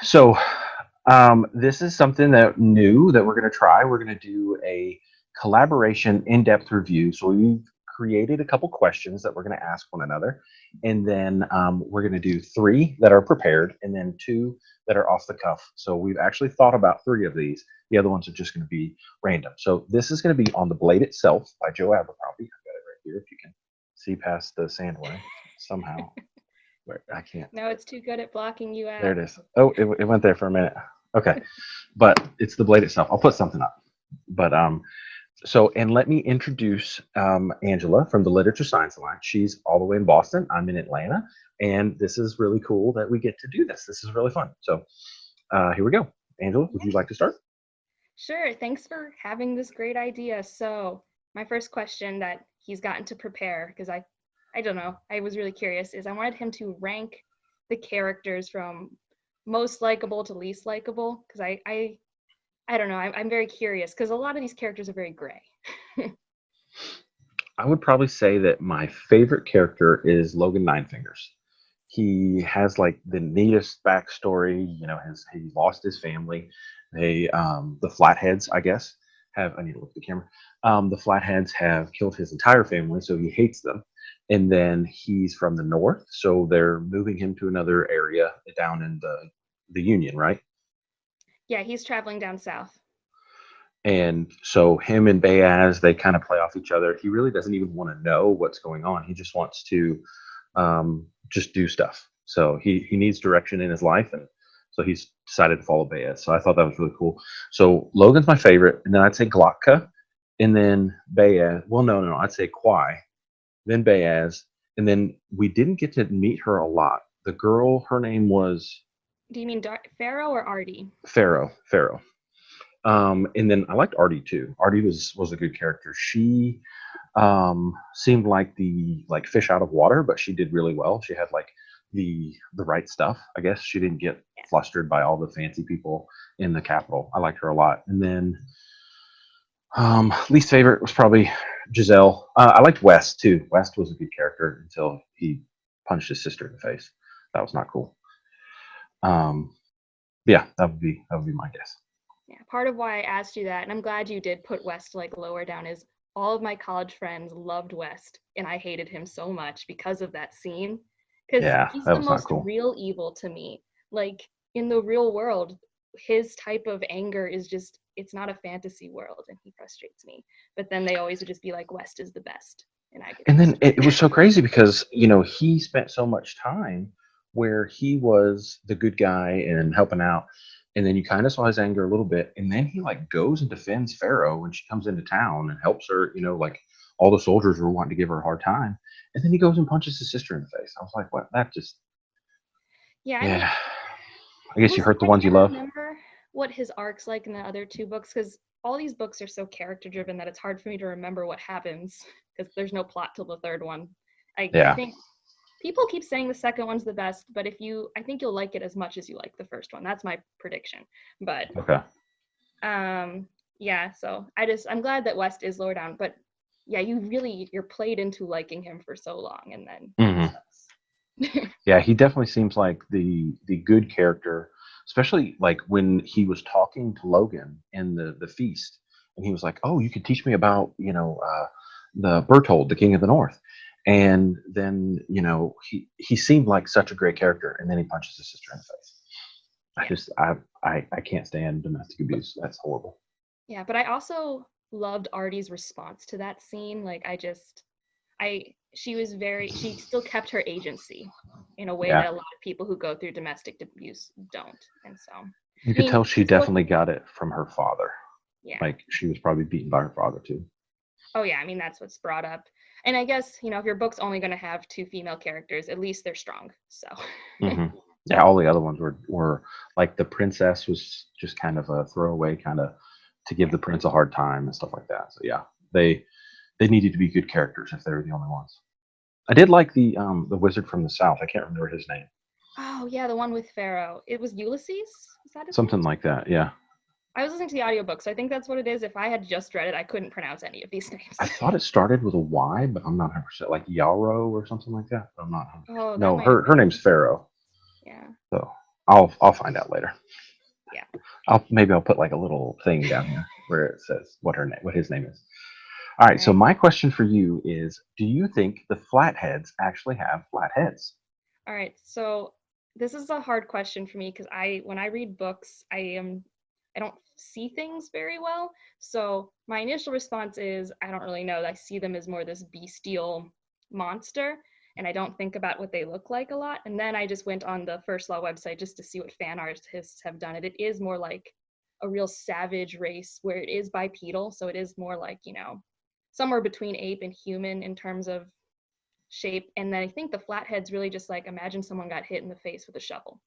So, this is something that new that we're going to try. We're going to do a collaboration in-depth review. So we've created a couple questions that we're going to ask one another, and then we're going to do three that are prepared, and then two that are off the cuff. So we've actually thought about three of these. The other ones are just going to be random. So this is going to be on the Blade Itself by Joe Abercrombie. I've got it right here. If you can see past the sandworm somehow. Where I can't. No, it's too good at blocking you There it out. is. Oh, it went there for a minute. Okay, but it's the blade itself. I'll put something up. But so and let me introduce Angela from the Literature Science Alliance. She's all the way in Boston. I'm in Atlanta, and this is really cool that we get to do this. This is really fun. So here we go. Angela, would Yeah. you like to start? Sure. Thanks for having this great idea. So, my first question that he's gotten to prepare, because I don't know, I was really curious, is I wanted him to rank the characters from most likable to least likable, because I don't know, I'm very curious, because a lot of these characters are very gray. I would probably say that my favorite character is Logan Ninefingers. He has like the neatest backstory. You know, he lost his family. The Flatheads, I guess, have. I need to look at the camera. The Flatheads have killed his entire family, so he hates them. And then he's from the north, so they're moving him to another area down in the Union, right? Yeah, he's traveling down south. And so him and Bayaz, they kind of play off each other. He really doesn't even want to know what's going on. He just wants to just do stuff. So he needs direction in his life, and so he's decided to follow Bayaz. So I thought that was really cool. So Logan's my favorite, and then I'd say Glotka, and then Bayaz. Well, no, I'd say Kwai, then Bayaz, and then we didn't get to meet her a lot. The girl, her name was Do you mean Pharaoh or Artie? Pharaoh. And then I liked Artie too. Artie was a good character. She seemed like the like fish out of water, but she did really well. She had like the right stuff. I guess she didn't get Yeah. flustered by all the fancy people in the capital. I liked her a lot. And then least favorite was probably Giselle. I liked West too. West was a good character until he punched his sister in the face. That was not cool. Um, yeah, that would be my guess. Yeah, part of why I asked you that, and I'm glad you did put West like lower down, is all of my college friends loved West, and I hated him so much because of that scene. Because Yeah, he's that the was not most cool. real evil to me. Like in the real world, his type of anger is just, it's not a fantasy world, and he frustrates me. But then they always would just be like, West is the best, and I get And then frustrated. it was so crazy because he spent so much time where he was the good guy and helping out, and then you kind of saw his anger a little bit, and then he like goes and defends Pharaoh when she comes into town and helps her. Like all the soldiers were wanting to give her a hard time, and then he goes and punches his sister in the face. I was like, what? That just Yeah, I don't. yeah. I guess you hurt the I ones you can't love. remember what his arc's like in the other two books because all these books are so character driven that it's hard for me to remember what happens because there's no plot till the third one. I Yeah. think people keep saying the second one's the best, but I think you'll like it as much as you like the first one. That's my prediction. But Okay. yeah, so I'm glad that West is lower down, but yeah, you're played into liking him for so long and then he Hmm. sucks. Yeah, he definitely seems like the good character, especially like when he was talking to Logan in the feast, and he was like, "Oh, you could teach me about the Bertold, the King of the North," and then he seemed like such a great character, and then he punches his sister in the face. I Yeah. just I can't stand domestic abuse. That's horrible. Yeah, but I also loved Artie's response to that scene. Like she still kept her agency in a way that Yeah, a lot of people who go through domestic abuse don't. And so, I you could mean, tell she she's supposed definitely got it from her father. yeah. Like she was probably beaten by her father too. Oh yeah, I mean that's what's brought up. And I guess, if your book's only going to have two female characters, at least they're strong. So, Hmm. Yeah, all the other ones were like the princess was just kind of a throwaway, kind of to give yeah. the prince a hard time and stuff like that. So yeah, they needed to be good characters if they were the only ones. I did like the wizard from the south. I can't remember his name. Oh, yeah, the one with Pharaoh. It was Ulysses? Is that his name? Something like that. Yeah, I was listening to the audiobook, so I think that's what it is. If I had just read it, I couldn't pronounce any of these names. I thought it started with a Y, but I'm not 100% like Yarrow or something like that. But I'm not 100%. Oh, that No, might have her been name's it. Pharaoh. Yeah. So. I'll find out later. Yeah. I'll put like a little thing down here where it says what his name is. All All right. So right. my question for you is: do you think the flatheads actually have flat heads? All right. So this is a hard question for me because when I read books, I don't see things very well. So my initial response is I don't really know. I see them as more this bestial monster, and I don't think about what they look like a lot. And then I just went on the First Law website just to see what fan artists have done it. It is more like a real savage race where it is bipedal, so it is more like, somewhere between ape and human in terms of shape. And then I think the flathead's really just like imagine someone got hit in the face with a shovel.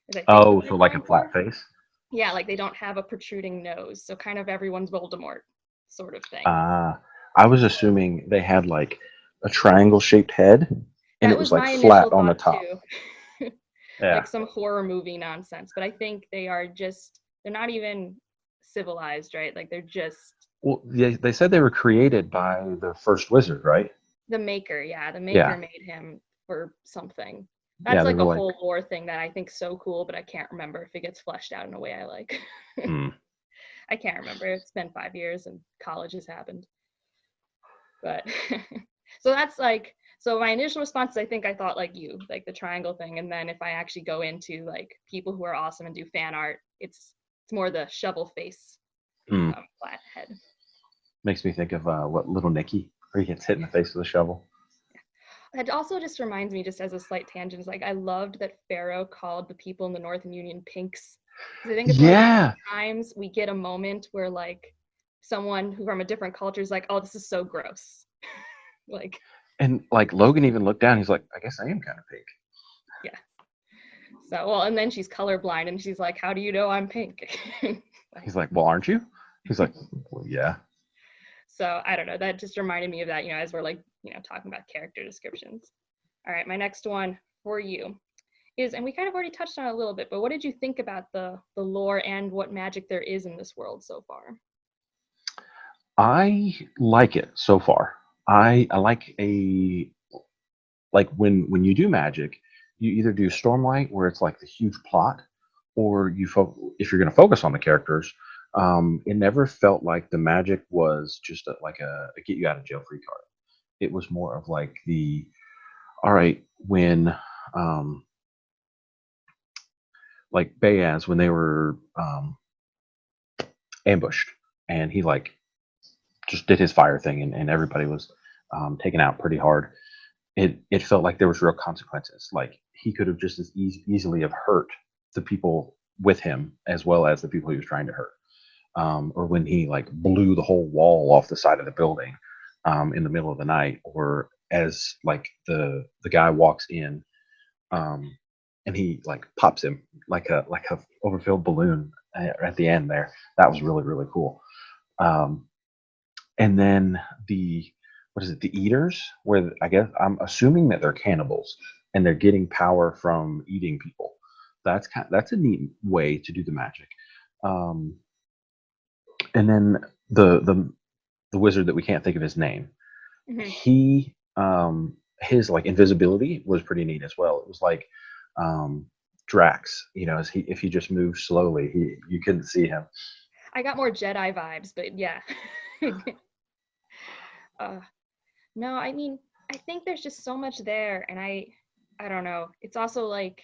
Is I think what Oh, they're so like a going for. flat face? Yeah, like they don't have a protruding nose, so kind of everyone's Voldemort sort of thing. Uh, I was assuming they had like a triangle shaped head and That it was was like my initial flat on the thought top. too. Yeah. Like some horror movie nonsense, but I think they're not even civilized, right? Like they're just Well, they said they were created by the first wizard, right? the maker. Yeah, the maker Yeah. made him for something. Yeah, That's they like were a like, whole lore thing that I think so cool, but I can't remember if it gets fleshed out in a way I like. hmm. I can't remember. It's been 5 years and college has happened. But so that's like, so my initial response, I think I thought like you, like the triangle thing. And then if I actually go into like people who are awesome and do fan art, it's more the shovel face Hmm. flat head. Makes me think of what Little Nicky, where he gets hit in the face with a shovel. It also just reminds me, just as a slight tangent, is like I loved that Pharaoh called the people in the Northern Union pinks. Because I think it's one of the few Yeah. times we get a moment where like someone who from a different culture is like, oh, this is so gross. Like, And like Logan even looked down. He's like, I guess I am kind of pink. yeah. So, well, and then she's colorblind and she's like, how do you know I'm pink? He's like, well, aren't you? He's like, well, yeah. So I don't know. That just reminded me of that, as we're like, talking about character descriptions. All right, my next one for you is, and we kind of already touched on it a little bit, but what did you think about the lore and what magic there is in this world so far? I like it so far. I like a like when you do magic, you either do Stormlight where it's like the huge plot, or if you're going to focus on the characters. It never felt like the magic was just like a get you out of jail free card. It was more of like the all right when like Bayaz when they were ambushed and he like just did his fire thing and everybody was taken out pretty hard. It felt like there was real consequences. Like he could have just as easily have hurt the people with him as well as the people he was trying to hurt. Or when he like blew the whole wall off the side of the building in the middle of the night, or as like the guy walks in um, and he like pops him like a overfilled balloon at the end there. That was really really cool. Um, and then the what is it? The eaters, where I guess I'm assuming that they're cannibals and they're getting power from eating people. That's a neat way to do the magic. Um, and then the wizard that we can't think of his name, Hmm. he his like invisibility was pretty neat as well. It was like Drax, as if he just moved slowly, you couldn't see him. I got more Jedi vibes, but yeah. uh, no, I mean, I think there's just so much there, and I don't know. It's also like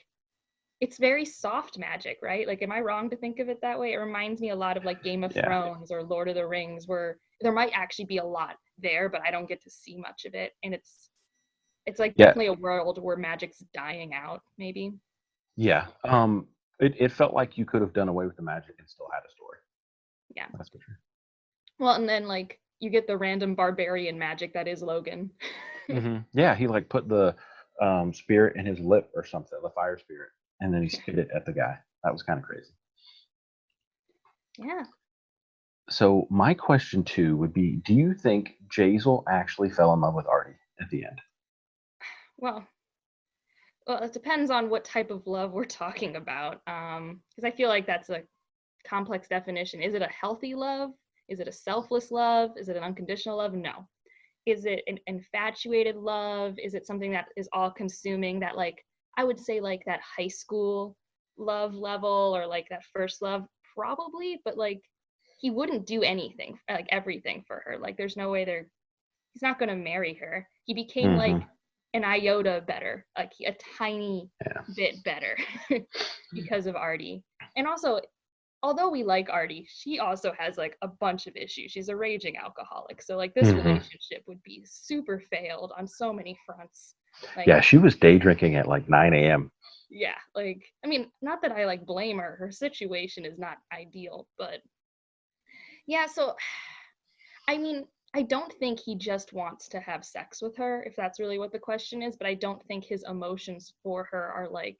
it's very soft magic, right? Like, am I wrong to think of it that way? It reminds me a lot of like Game of Yeah, Thrones or Lord of the Rings, where there might actually be a lot there, but I don't get to see much of it. And it's like yeah, definitely a world where magic's dying out, maybe. yeah. It felt like you could have done away with the magic and still had a story. Yeah. That's for sure. Well, and then like you get the random barbarian magic that is Logan. Yeah, he like put the spirit in his lip or something, the fire spirit, and then he spit it at the guy. That was kind of crazy. Yeah. So my question too would be: do you think Jazel actually fell in love with Artie at the end? Well, it depends on what type of love we're talking about. Because I feel like that's a complex definition. Is it a healthy love? Is it a selfless love? Is it an unconditional love? No. Is it an infatuated love? Is it something that is all consuming that like I would say like that high school love level or like that first love, probably, but like he wouldn't do anything, like everything for her. Like there's no way he's not going to marry her. He became like Hmm. an iota better, like a tiny Yeah. bit better because of Artie. And also, although we like Artie, she also has like a bunch of issues. She's a raging alcoholic. So like this Hmm. relationship would be super failed on so many fronts. Like, Yeah, she was day drinking at like 9 a.m. yeah, like I mean, not that I like blame her. Her situation is not ideal, but yeah, so I mean, I don't think he just wants to have sex with her, if that's really what the question is, but I don't think his emotions for her are like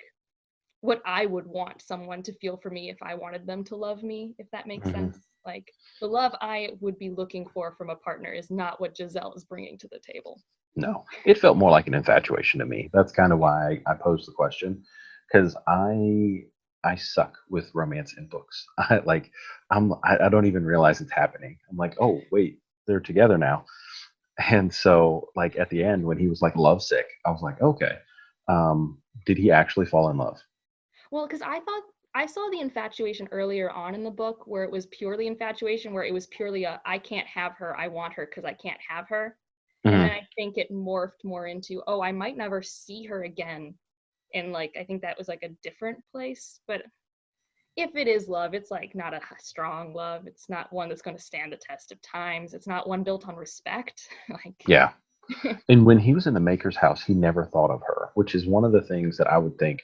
what I would want someone to feel for me if I wanted them to love me, if that makes Hmm. sense. Like the love I would be looking for from a partner is not what Giselle is bringing to the table. No, it felt more like an infatuation to me. That's kind of why I posed the question, because I suck with romance in books. I don't even realize it's happening. I'm like, oh wait, they're together now. And so like at the end when he was like lovesick, I was like, okay, did he actually fall in love? Well, because I thought I saw the infatuation earlier on in the book where it was purely infatuation, where it was purely a I can't have her, I want her because I can't have her. And then Hmm. I think it morphed more into, oh, I might never see her again. And like I think that was like a different place. But if it is love, it's like not a strong love. It's not one that's going to stand the test of times. It's not one built on respect. Like, Yeah. And when he was in the maker's house, he never thought of her, which is one of the things that I would think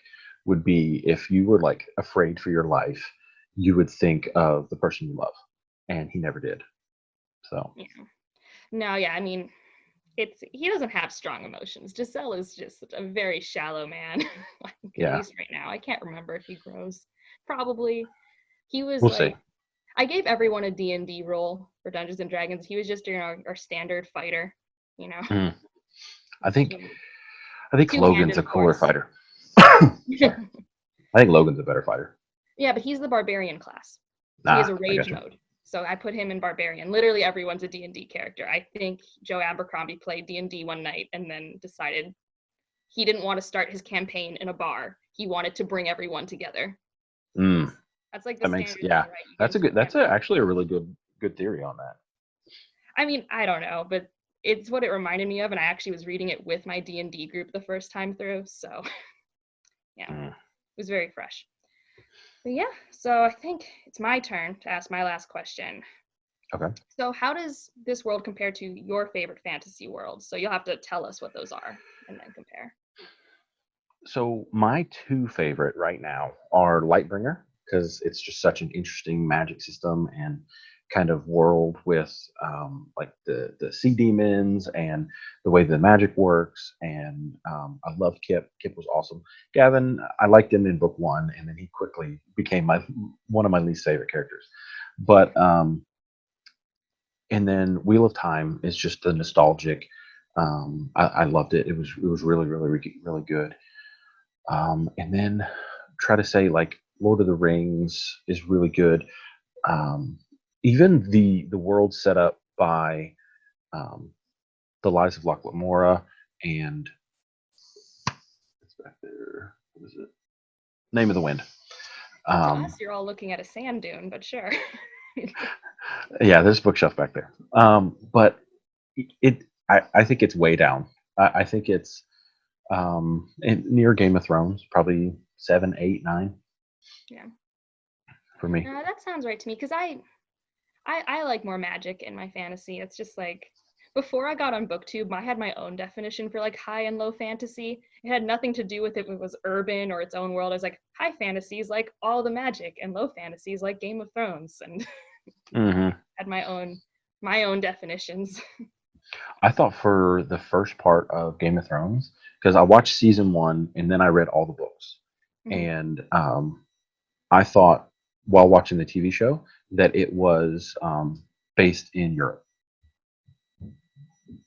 would be if you were like afraid for your life, you would think of the person you love. And he never did. So, yeah. No, yeah, I mean, it's he doesn't have strong emotions. Giselle is just a very shallow man. Like at yeah, least right now. I can't remember if he grows. Probably. He was we'll see. like I gave everyone a D&D role for Dungeons and Dragons. He was just our standard fighter, you know. Mm. I think Two- I think Two-handed, Logan's a of cooler course. fighter. Sorry. I think Logan's a better fighter. Yeah, but he's the barbarian class. So he has Nah, a I rage got you. mode. So I put him in barbarian. Literally everyone's a D&D character. I think Joe Abercrombie played D&D one night and then decided he didn't want to start his campaign in a bar. He wanted to bring everyone together. Mm, That's like the that makes standard thing, yeah. right? You get That's a into a good. That's campaign. actually a really good theory on that. I mean, I don't know, but it's what it reminded me of, and I actually was reading it with my D&D group the first time through, so yeah, it Mm, was very fresh. But yeah, so I think it's my turn to ask my last question. okay. So how does this world compare to your favorite fantasy worlds? So you'll have to tell us what those are and then compare. So my two favorite right now are Lightbringer because it's just such an interesting magic system and kind of world with like the sea demons and the way the magic works. And I loved Kip. Kip was awesome. Gavin, I liked him in book one, and then he quickly became my one of my least favorite characters. But and then Wheel of Time is just the nostalgic. I loved it. It was really good. And then try to say like Lord of the Rings is really good. Um, even the world set up by um, the Lies of Locke Lamora and it's back there. What is it? Name of the Wind. To Um, us, you're all looking at a sand dune, but sure. yeah, there's a bookshelf back there. But I think it's way down. I think it's near Game of Thrones, probably 7, 8, 9 Yeah. for me. No, that sounds right to me because I like more magic in my fantasy. It's just like before I got on BookTube, I had my own definition for like high and low fantasy. It had nothing to do with if it was urban or its own world. I was like, high fantasy is like all the magic, and low fantasy is like Game of Thrones, and Hmm. had my own definitions. I thought for the first part of Game of Thrones, because I watched season one and then I read all the books, Mhm. and I thought while watching the TV show that it was based in Europe.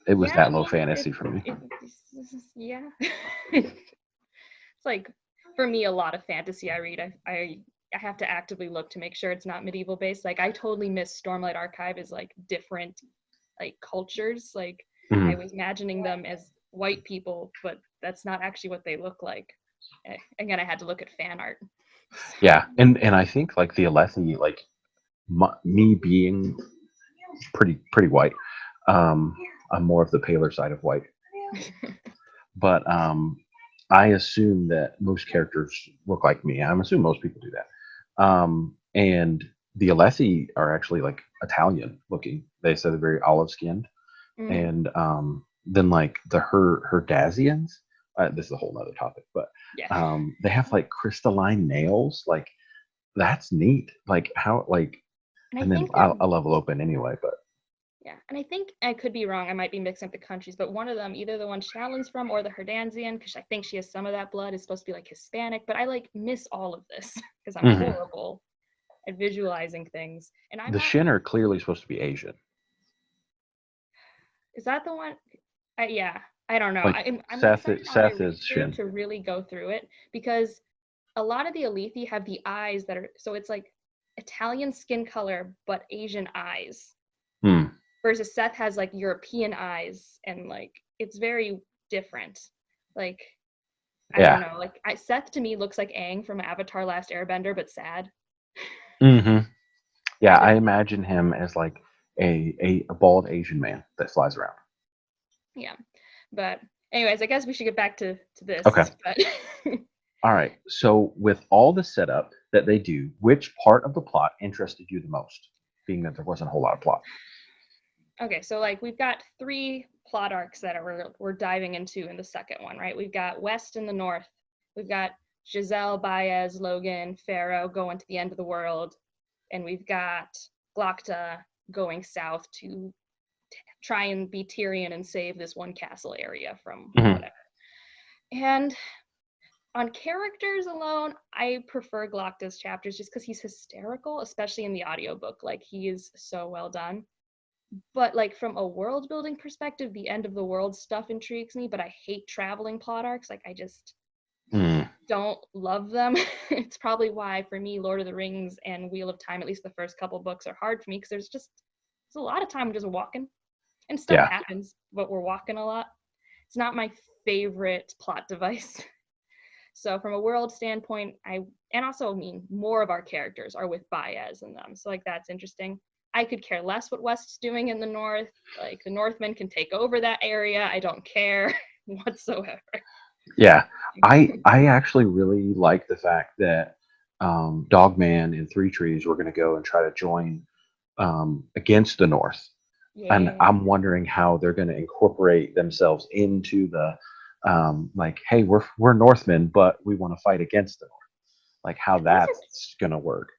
It was Yeah, I that low mean, fantasy for me. yeah. It's like for me, a lot of fantasy I read, I have to actively look to make sure it's not medieval based. Like I totally miss Stormlight Archive as like different like cultures. Like I Mhm. was imagining them as white people, but that's not actually what they look like. Again, I had to look at fan art. Yeah, and I think like the Alethi, like me being pretty white, um, I'm more of the paler side of white, but I assume that most characters look like me. I'm assuming most people do that. And the Alethi are actually like Italian looking. They said they're very olive skinned, Hmm. and then like the Herdazians. This is a whole nother topic, but Yeah. they have like crystalline nails. Like that's neat. Like how like, And I and then think they're I level open anyway. But Yeah, and I think I could be wrong. I might be mixing up the countries, but one of them, either the one Shallon's from or the Herdanzian, because I think she has some of that blood, is supposed to be like Hispanic. But I like miss all of this because I'm mhm. horrible at visualizing things. And I'm The not. Shin are clearly supposed to be Asian. Is that the one? Yeah, I don't know. Like I'm like starting on my Seth read is through Shin. to really go through it because a lot of the Alethi have the eyes that are so it's like Italian skin color but Asian eyes. Hmm. Versus Seth has like European eyes and like it's very different. Like I don't Yeah. know. Like Seth to me looks like Aang from Avatar: Last Airbender, but sad. Hmm. Yeah, And I then imagine him as like a bald Asian man that flies around. yeah, but anyways, I guess we should get back to Okay. this. But All right. So with all the setup that they do, which part of the plot interested you the most? Being that there wasn't a whole lot of plot. okay, so like we've got three plot arcs that we're diving into in the second one, right? We've got West and the North. We've got Giselle, Baez, Logan, Pharaoh going to the end of the world, and we've got Glokta going south to try and be Tyrion and save this one castle area from Hmm. whatever. And on characters alone, I prefer Glokta's chapters just because he's hysterical, especially in the audiobook. Like he is so well done. But like from a world building perspective, the end of the world stuff intrigues me, but I hate traveling plot arcs. Like I just Mm. don't love them. It's probably why for me Lord of the Rings and Wheel of Time, at least the first couple books, are hard for me because there's a lot of time just walking and stuff Yeah. happens, but we're walking a lot. It's not my favorite plot device. So from a world standpoint, and also I mean more of our characters are with Baez in them. So like that's interesting. I could care less what West's doing in the north. Like the Northmen can take over that area. I don't care whatsoever. Yeah. I actually really like the fact that Dogman and Three Trees were going to go and try to join against the North, and Yeah. I'm wondering how they're going to incorporate themselves into the like, hey, we're Northmen, but we want to fight against the North. Like how Yeah, that's going to work.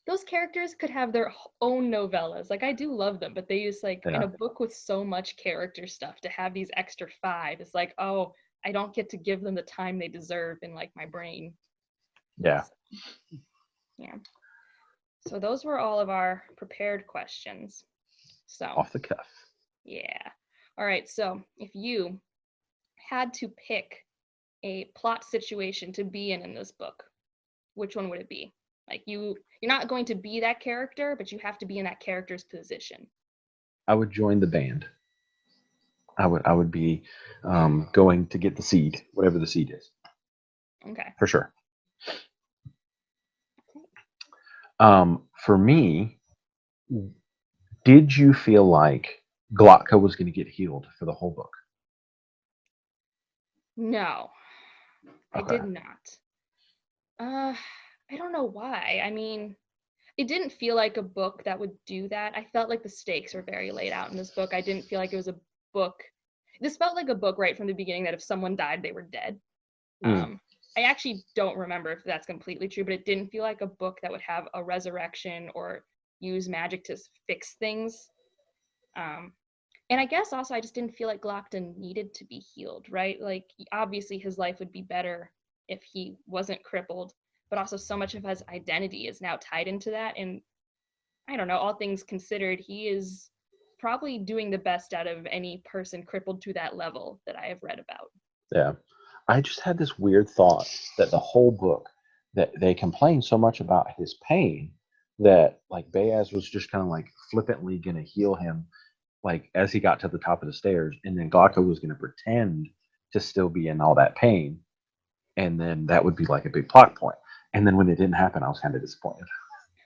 those characters could have their own novellas. Like I do love them, but they use like in Yeah. a book with so much character stuff to have these extra five. It's like, oh, I don't get to give them the time they deserve in like my brain. Yeah. So, yeah. So those were all of our prepared questions. So, Off the cuff. yeah. All right. So, if you had to pick a plot situation to be in this book, which one would it be? Like you're not going to be that character, but you have to be in that character's position. I would join the band. I would be going to get the seed, whatever the seed is, Okay. for sure. For me, did you feel like Glotka was going to get healed for the whole book? No, I Okay. did not. Uh, I don't know why. I mean, it didn't feel like a book that would do that. I felt like the stakes were very laid out in this book. I didn't feel like it was a book. This felt like a book right from the beginning that if someone died, they were dead. Mm. I actually don't remember if that's completely true, but it didn't feel like a book that would have a resurrection or use magic to fix things. Um, and I guess also I just didn't feel like Glockton needed to be healed, right? Like obviously his life would be better if he wasn't crippled, but also so much of his identity is now tied into that. And I don't know, all things considered, he is probably doing the best out of any person crippled to that level that I have read about. Yeah. I just had this weird thought that the whole book, that they complain so much about his pain, that like Baez was just kind of like flippantly going to heal him like as he got to the top of the stairs, and then Glocko was going to pretend to still be in all that pain, and then that would be like a big plot point. And then when it didn't happen, I was kind of disappointed.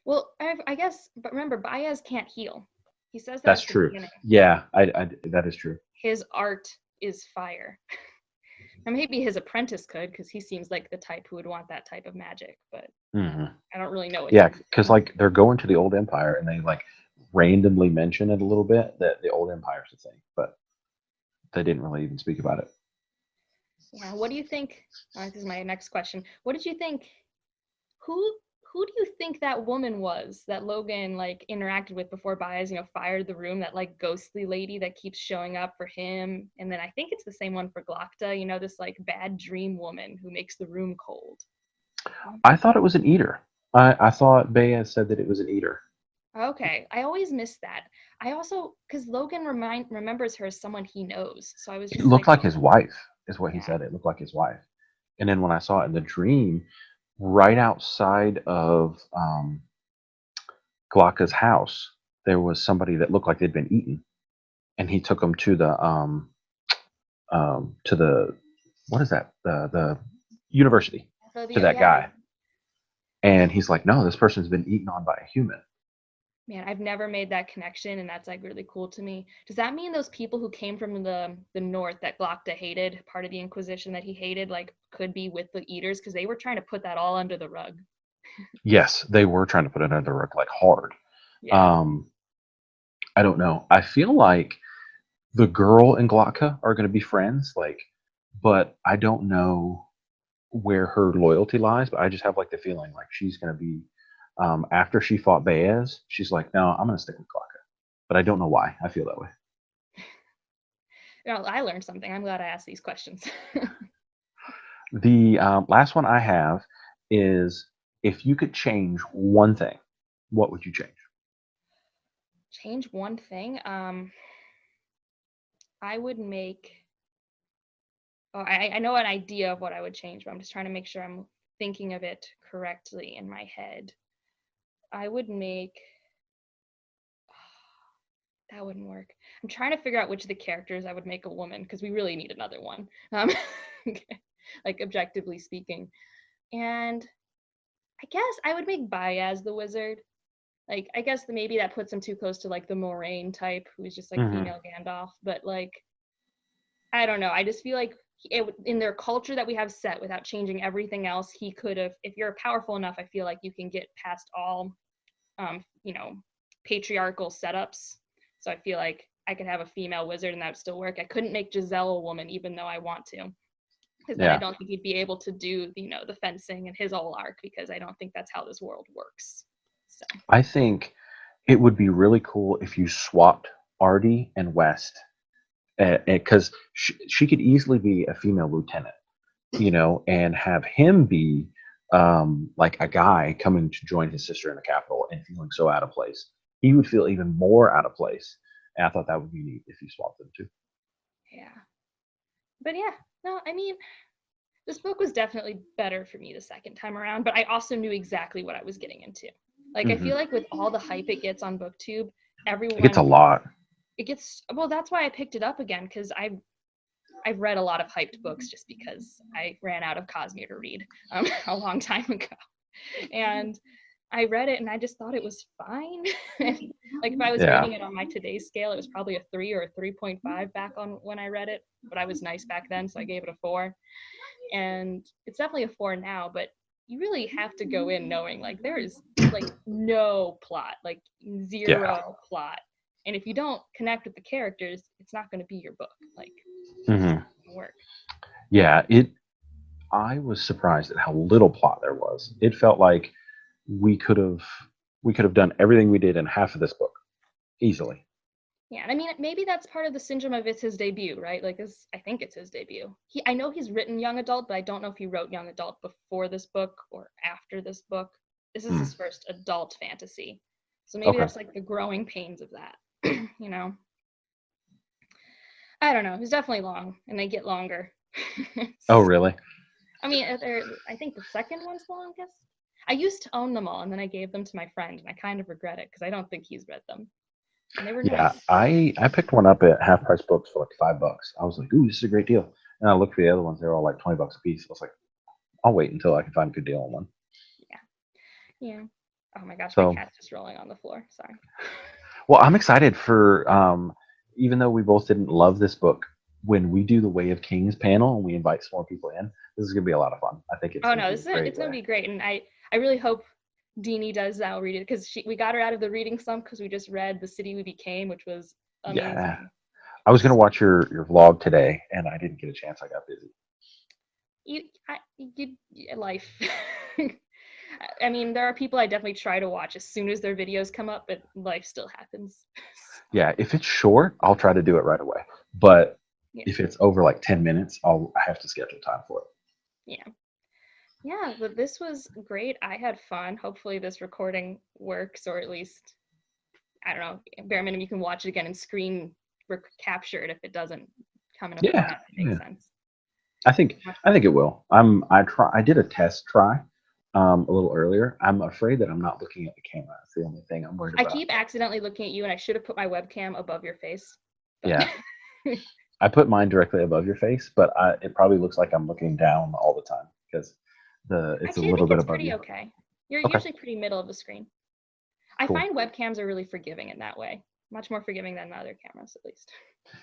Well, I guess, but remember, Baez can't heal. He says that That's at the true. beginning. Yeah, that is true. His art is fire. And maybe his apprentice could, because he seems like the type who would want that type of magic, but Hmm. I don't really know what Yeah, he's because doing. like they're going to the old empire, and they like randomly mention it a little bit that the old empire's a thing, but they didn't really even speak about it. Yeah, what do you think? This is my next question. What did you think? Who who do you think that woman was that Logan like interacted with before Baez, fired the room? That like ghostly lady that keeps showing up for him, and then I think it's the same one for Glokta. This like bad dream woman who makes the room cold. I thought it was an eater. I thought Baez said that it was an eater. Okay, I always miss that. I also because Logan remembers her as someone he knows, so I was It just looked like, like his wife, is what he yeah, said. It looked like his wife. And then when I saw it in the dream, right outside of Glocka's house, there was somebody that looked like they'd been eaten, and he took them to the what is that the university, so to the that yeah, guy, and he's like, no, this person's been eaten on by a human. man, I've never made that connection, and that's like really cool to me. Does that mean those people who came from the north that Glokta hated, part of the Inquisition that he hated, like could be with the Eaters because they were trying to put that all under the rug? Yes, they were trying to put it under rug like hard. Yeah. um I don't know. I feel like the girl and Glocka are going to be friends, like, but I don't know where her loyalty lies. But I just have like the feeling like she's going to be, after she fought Baez, she's like, no, I'm going to stick with Glocka. But I don't know why. I feel that way. I learned something. I'm glad I asked these questions. The last one I have is, if you could change one thing, what would you change? Change one thing. I would make. Oh, I know an idea of what I would change, but I'm just trying to make sure I'm thinking of it correctly in my head. I would make. That wouldn't work. I'm trying to figure out which of the characters I would make a woman because we really need another one. Like objectively speaking. And I guess I would make Baez the wizard. Like I guess maybe that puts him too close to like the Moraine type, who's just like Hmm. female Gandalf. But like I don't know. I just feel like in their culture that we have set, without changing everything else, he could have. If you're powerful enough, I feel like you can get past all, um, you know, patriarchal setups. So I feel like I could have a female wizard and that would still work. I couldn't make Giselle a woman, even though I want to, because then I Yeah, don't think he'd be able to do, the fencing and his whole arc, because I don't think that's how this world works. So I think it would be really cool if you swapped Artie and West, because she could easily be a female lieutenant, and have him be, like a guy coming to join his sister in the capital and feeling so out of place. He would feel even more out of place. And I thought that would be neat if you swapped them too. yeah, but yeah, no, I mean, this book was definitely better for me the second time around, but I also knew exactly what I was getting into. Like I Hmm. feel like with all the hype it gets on BookTube, It gets a everyone lot. it gets well. That's why I picked it up again because I've read a lot of hyped books just because I ran out of Cosmere to read a long time ago, and I read it and I just thought it was fine. Like if I was Yeah. rating it on my today's scale, it was probably a 3 or a 3.5 back on when I read it, but I was nice back then, so I gave it a 4. And it's definitely a 4 now, but you really have to go in knowing like there is like no plot, like Yeah. zero plot. And if you don't connect with the characters, it's not going to be your book. Like it's just Hmm. not going to work. Yeah. I was surprised at how little plot there was. It felt like we could have we could have done everything we did in half of this book easily. Yeah, and I mean maybe that's part of the syndrome of it's his debut, right? Like I think it's his debut. I know he's written young adult, but I don't know if he wrote young adult before this book or after this book. This is Hmm. his first adult fantasy. So maybe Okay. that's like the growing pains of that. you know. I don't know. It's definitely long, and they get longer. Oh, really? I mean, I think the second one's the longest. I used to own them all, and then I gave them to my friend, and I kind of regret it because I don't think he's read them, and they were Yeah, nice. I picked one up at Half Price Books for like $5. I was like, "Ooh, this is a great deal." And I looked for the other ones; they were all like $20 a piece. I was like, "I'll wait until I can find a good deal on one." Yeah. Oh my gosh, my So, cat's just rolling on the floor. Sorry. well, I'm excited for, even though we both didn't love this book, when we do the Way of Kings panel and we invite some more people in, this is going to be a lot of fun. I think it's Oh going to no, be this a is great it's gonna way. be great, and I really hope Deanie does that. I'll read it because we got her out of the reading slump because we just read The City We Became, which was Yeah. amazing. I was going to watch your vlog today and I didn't get a chance. I got busy. Life. I mean, there are people I definitely try to watch as soon as their videos come up, but life still happens. Yeah. If it's short, I'll try to do it right away. But Yeah, if it's over like 10 minutes, I have to schedule time for it. yeah, yeah. But this was great. I had fun. Hopefully, this recording works, or at least I don't know. Bare minimum, you can watch it again and screen capture it if it doesn't come in a Yeah. format that makes Yeah. sense. I think I think it will. I did a test try a little earlier. I'm afraid that I'm not looking at the camera. That's the only thing I'm worried I about. keep accidentally looking at you, and I should have put my webcam above your face. But Yeah. I put mine directly above your face, but it probably looks like I'm looking down all the time because it's a actually, I little think bit it's above pretty you. okay. You're Okay, usually pretty middle of the screen. I cool. find webcams are really forgiving in that way. Much more forgiving than other cameras, at least.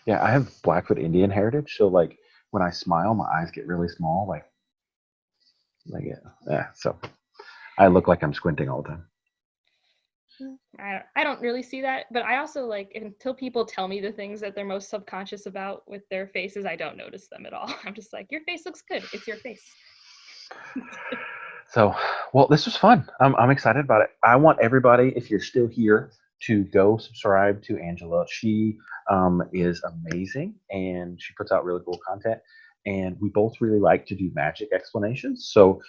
Yeah, I have Blackfoot Indian heritage, so like when I smile, my eyes get really small, yeah. So I look like I'm squinting all the time. I don't really see that, but I also like until people tell me the things that they're most subconscious about with their faces, I don't notice them at all. I'm just like, your face looks good. It's your face. So, well, this was fun. I'm excited about it. I want everybody, if you're still here, to go subscribe to Angela. She is amazing and she puts out really cool content. And we both really like to do magic explanations. So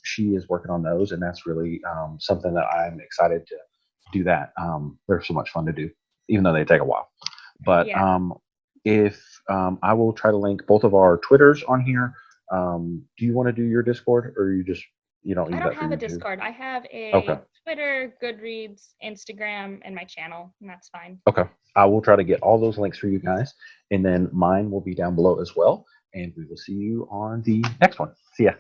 she is working on those, and that's really something that I'm excited to do. That they're so much fun to do, even though they take a while. But Yeah. if I will try to link both of our Twitters on here. Do you want to do your Discord, or you don't I use don't that for have a YouTube? Discord. I have Okay. a Twitter, Goodreads, Instagram, and my channel, and that's fine. Okay. I will try to get all those links for you guys, and then mine will be down below as well. And we will see you on the next one. See ya.